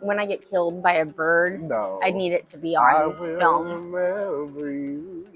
when I get killed by a bird, No. I need it to be I on will film. remember you.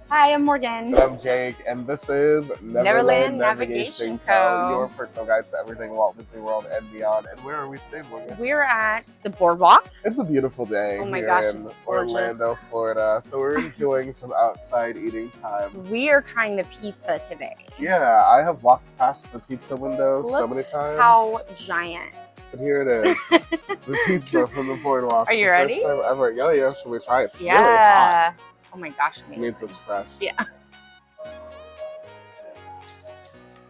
Hi, I'm Morgan. I'm Jake, and this is Neverland Navigation Co. Your personal guide to everything Walt Disney World and beyond. And where are we today, Morgan? We're at the Boardwalk. It's a beautiful day gosh, in it's gorgeous. Orlando, Florida. So we're enjoying some outside eating time. We are trying the pizza today. Yeah, I have walked past the pizza window so Look many times. how giant. But here it is, the pizza from the Boardwalk. Are you ready? First time ever. Oh yeah, should we try it? It's really hot. Yeah. Oh my gosh. It Amazing. means it's fresh. Yeah.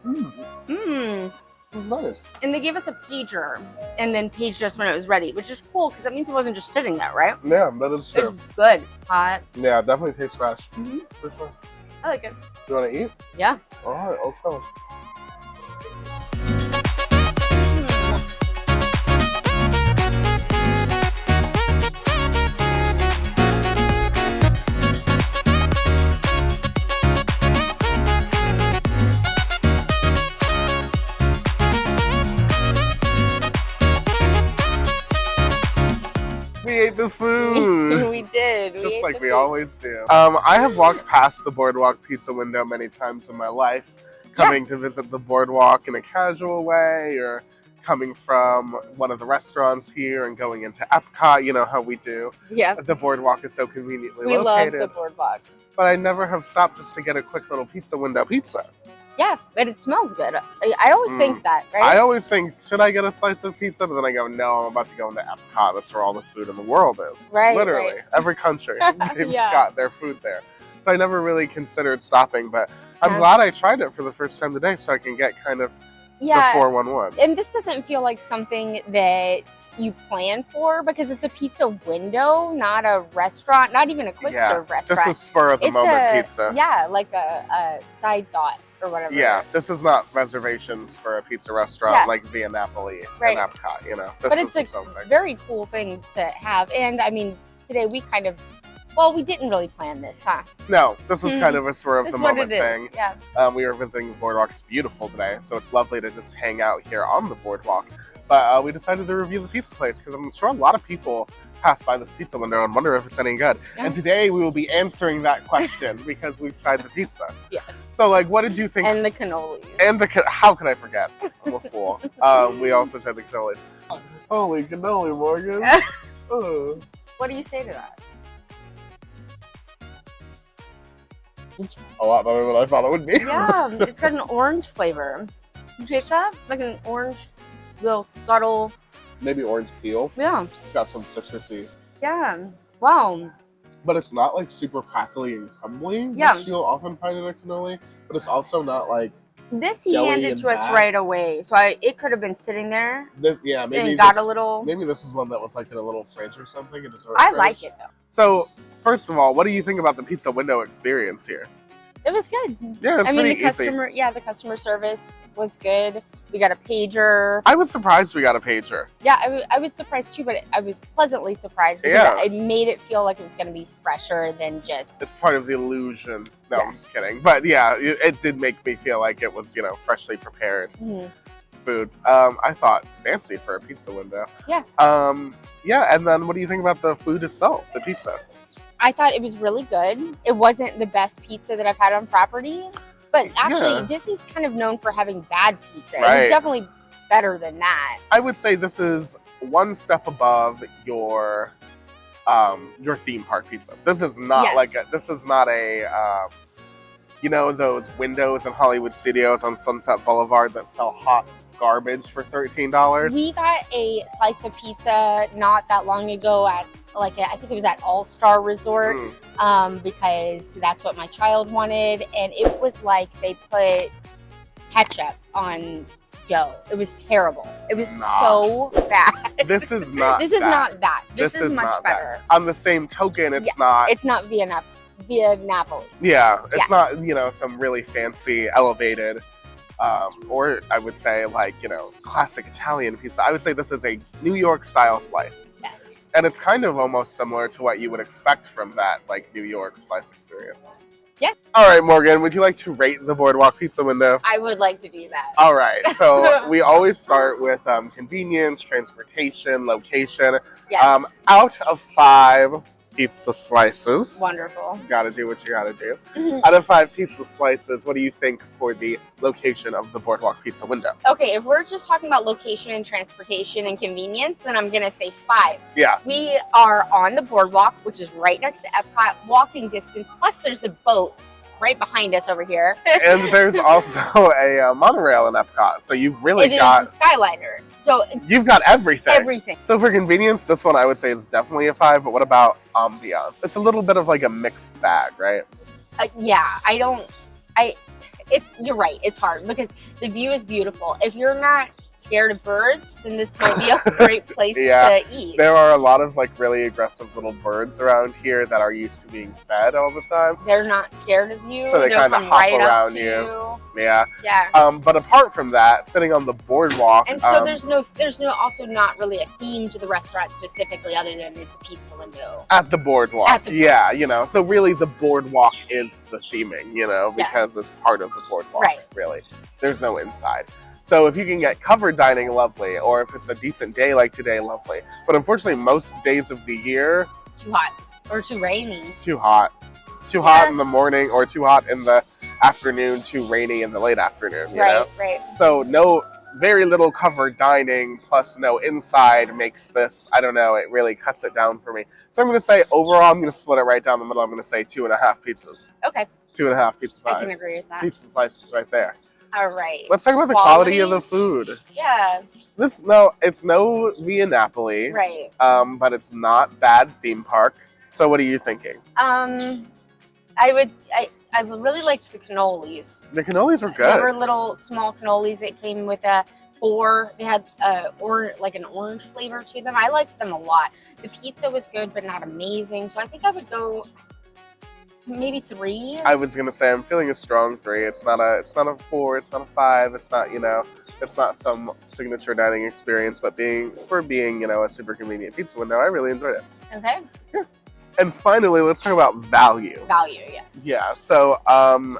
It's nice. And they gave us a pager and then paged us when it was ready, which is cool because that means it wasn't just sitting there, right? Yeah, that is true. It's good. Hot. Yeah, definitely tastes fresh. Mhm. For sure. I like it. You want to eat? Yeah. All right, let's go. We ate the food. We did. We Just ate like the we food. always do. I have walked past the Boardwalk Pizza Window many times in my life, coming to visit the boardwalk in a casual way, or coming from one of the restaurants here and going into EPCOT. You know how we do. Yeah. The boardwalk is so conveniently We love located. the Boardwalk. But I never have stopped just to get a quick little pizza window pizza. Yeah, but it smells good. I always think that, right? I always think, should I get a slice of pizza? But then I go, no, I'm about to go into EPCOT. That's where all the food in the world is. Right, Literally. right. Every country. They've Yeah. got their food there. So I never really considered stopping, but I'm Yeah. glad I tried it for the first time today so I can get kind of Yeah. the 411. And this doesn't feel like something that you plan for because it's a pizza window, not a restaurant, not even a quick serve restaurant. This is spur of the moment pizza. Yeah, like a side thought or whatever. Yeah, this is not reservations for a pizza restaurant Yeah. like Via Napoli Right. and Epcot, you know. This But is it's a something. very cool thing to have. And I mean, today we kind of, well, we didn't really plan this, huh? No, this was kind of a spur of That's the what moment it thing. is. Yeah. We were visiting the boardwalk. It's beautiful today, so it's lovely to just hang out here on the boardwalk. But we decided to review the pizza place because I'm sure a lot of people pass by this pizza window and wonder if it's any good. Yeah. And today we will be answering that question because we've tried the pizza. Yes. So, like, what did you think? And the cannolis. And how could I forget? I'm a fool. We also tried the cannoli. Holy cannoli, Morgan. Oh. What do you say to that? It's a lot better than I thought it would be. Yeah, it's got an orange flavor. You taste that? Like an orange, little subtle. Maybe orange peel. Yeah. It's got some citrusy. Yeah. Wow. But it's not like super crackly and crumbly, Yeah. which you'll often find in a cannoli. But it's also not like This he Jelly handed and to us back. right away, so it could have been sitting there this, yeah, maybe and got this, a little. maybe this is one that was like in a little fridge or something. A dessert I fridge. like it though. So first of all, what do you think about the pizza window experience here? It was good. Yeah, it's I mean, pretty the customer service was good. We got a pager. I was surprised we got a pager. Yeah, I was surprised too, but I was pleasantly surprised because Yeah. it made it feel like it was going to be fresher than just. It's part of the illusion. No, Yeah. I'm just kidding. But yeah, it did make me feel like it was, freshly prepared Mhm. food. I thought fancy for a pizza window. Yeah. Yeah, and then what do you think about the food itself, the pizza? I thought it was really good. It wasn't the best pizza that I've had on property, but actually Yeah. Disney's kind of known for having bad pizza. It Right. was definitely better than that. I would say this is one step above your theme park pizza. This is not Yeah. this is not a those windows in Hollywood Studios on Sunset Boulevard that sell hot garbage for $13. We got a slice of pizza not that long ago at I think it was at All-Star Resort, because that's what my child wanted, and it was like they put ketchup on dough. It was terrible. It was Nah. so bad. This is not This is that. not that. This is much not better. That. On the same token, it's not. It's not via Napoli. Yeah, it's not, you know, some really fancy, elevated, or I would say like, you know, classic Italian pizza. I would say this is a New York style slice. Yes. And it's kind of almost similar to what you would expect from that, like, New York slice experience. Yeah. All right, Morgan, would you like to rate the Boardwalk Pizza Window? I would like to do that. All right, so we always start with convenience, transportation, location. Yes. Out of 5 pizza slices. Wonderful. You gotta do what you gotta do. Mhm. Out of 5 pizza slices, what do you think for the location of the Boardwalk Pizza Window? Okay, if we're just talking about location and transportation and convenience, then I'm gonna say 5. Yeah. We are on the boardwalk, which is right next to EPCOT, walking distance. Plus, there's the boat right behind us over here. And there's also a monorail in Epcot, so you've really It got is a Skyliner. So you've got everything. everything. So for convenience, this one I would say is definitely a 5. But what about ambiance? It's a little bit of like a mixed bag, right? Yeah, you're right. It's hard because the view is beautiful. If you're not scared of birds, then this might be a great place Yeah. to eat. There are a lot of like really aggressive little birds around here that are used to being fed all the time. They're not scared of you. So they They'll kinda come hop right up around to you. Yeah. Yeah. But apart from that, sitting on the boardwalk, And so there's no also not really a theme to the restaurant specifically, other than it's a pizza window. at the boardwalk. At the Yeah, you know. So really, the boardwalk is the theming, you know, Yeah. because it's part of the boardwalk. Right. Really, there's no inside. So if you can get covered dining, lovely. Or if it's a decent day like today, lovely. But unfortunately, most days of the year, Too hot or too rainy. too hot. Too hot in the morning, or too hot in the afternoon, too rainy in the late afternoon. You know? Right. So very little covered dining plus no inside makes this, I don't know, it really cuts it down for me. So I'm going to say overall, I'm going to split it right down the middle. I'm going to say 2.5 pizzas. Okay. 2.5 pizza pies. I can agree with that. Pizza slices right there. All right. Let's talk about the quality of the food. Yeah. It's no Via Napoli. Right. But it's not bad theme park. So what are you thinking? I really liked the cannolis. The cannolis are They good. were little small cannolis that came with they had like an orange flavor to them. I liked them a lot. The pizza was good, but not amazing. So I think I would go maybe 3. I was gonna say I'm feeling a strong 3. It's not a 4. It's not a 5. It's not it's not some signature dining experience. But being a super convenient pizza window, I really enjoyed it. Okay. Yeah. And finally, let's talk about value. Value, yes. Yeah. So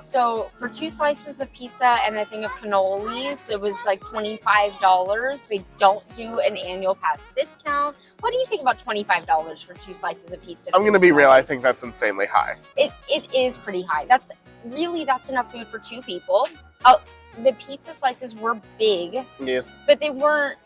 So for 2 slices of pizza and a thing of cannolis, it was like $25. They don't do an annual pass discount. What do you think about $25 for 2 slices of pizza? I'm gonna be real. I think that's insanely high. It is pretty high. That's enough food for 2 people. Oh, the pizza slices were big, Yes. but they weren't.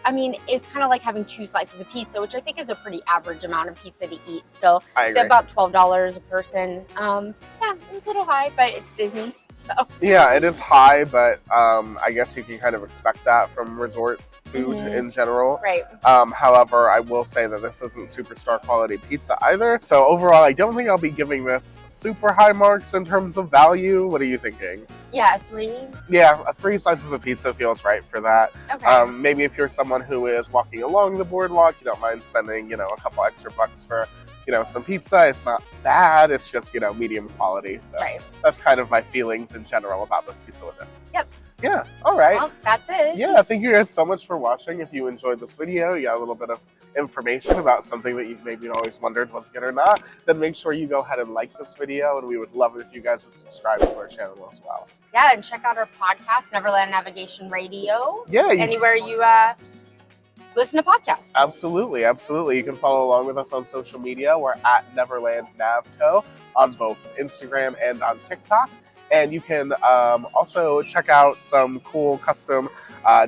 I mean, it's kind of like having 2 slices of pizza, which I think is a pretty average amount of pizza to eat. So I agree. about $12 a person. Yeah, it was a little high, but it's Disney, so. Yeah, it is high, but I guess you can kind of expect that from resort food Mhm. in general. Right. However, I will say that this isn't superstar quality pizza either. So overall, I don't think I'll be giving this super high marks in terms of value. What are you thinking? Yeah, 3. Yeah, 3 slices of pizza feels right for that. Okay. Maybe if you're someone who is walking along the boardwalk, you don't mind spending, a couple extra bucks for, some pizza. It's not bad. It's just, medium quality. So Right. that's kind of my feelings in general about this pizza window. Yep. Yeah. All right. Well, that's it. Yeah, thank you guys so much for watching. If you enjoyed this video, you got a little bit of information about something that you've maybe always wondered was good or not, then make sure you go ahead and like this video, and we would love it if you guys would subscribe to our channel as well. Yeah, and check out our podcast, Neverland Navigation Radio. Yeah. Anywhere you listen to podcasts. Absolutely. You can follow along with us on social media. We're at Neverland Navco on both Instagram and on TikTok. And you can also check out some cool custom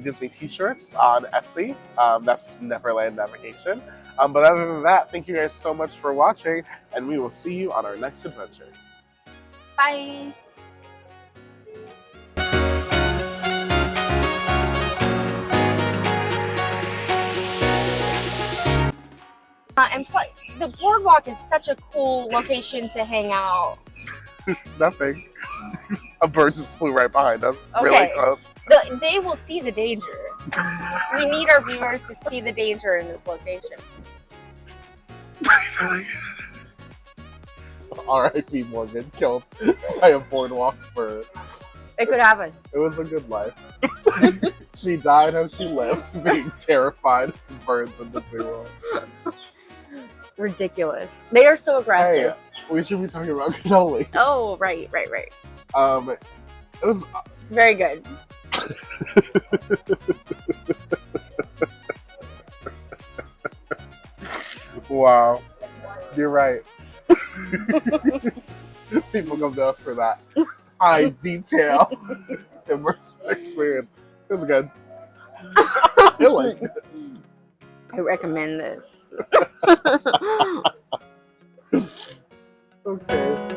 Disney t-shirts on Etsy. That's Neverland Navigation. But other than that, thank you guys so much for watching, and we will see you on our next adventure. Bye. And the boardwalk is such a cool location to hang out. Nothing. A bird just flew right behind us. Really Okay. close. They will see the danger. We need our viewers to see the danger in this location. R.I.P. Morgan killed by a boardwalk bird. It could happen. It was a good life. She died how she lived, being terrified of birds in Disney World. Ridiculous. They are so aggressive. Hey, we should be talking about cannoli. Oh, right. It was Very good. wow. You're right. People come to us for that high detail immersive experience. It was good. I liked it. I recommend this. Okay.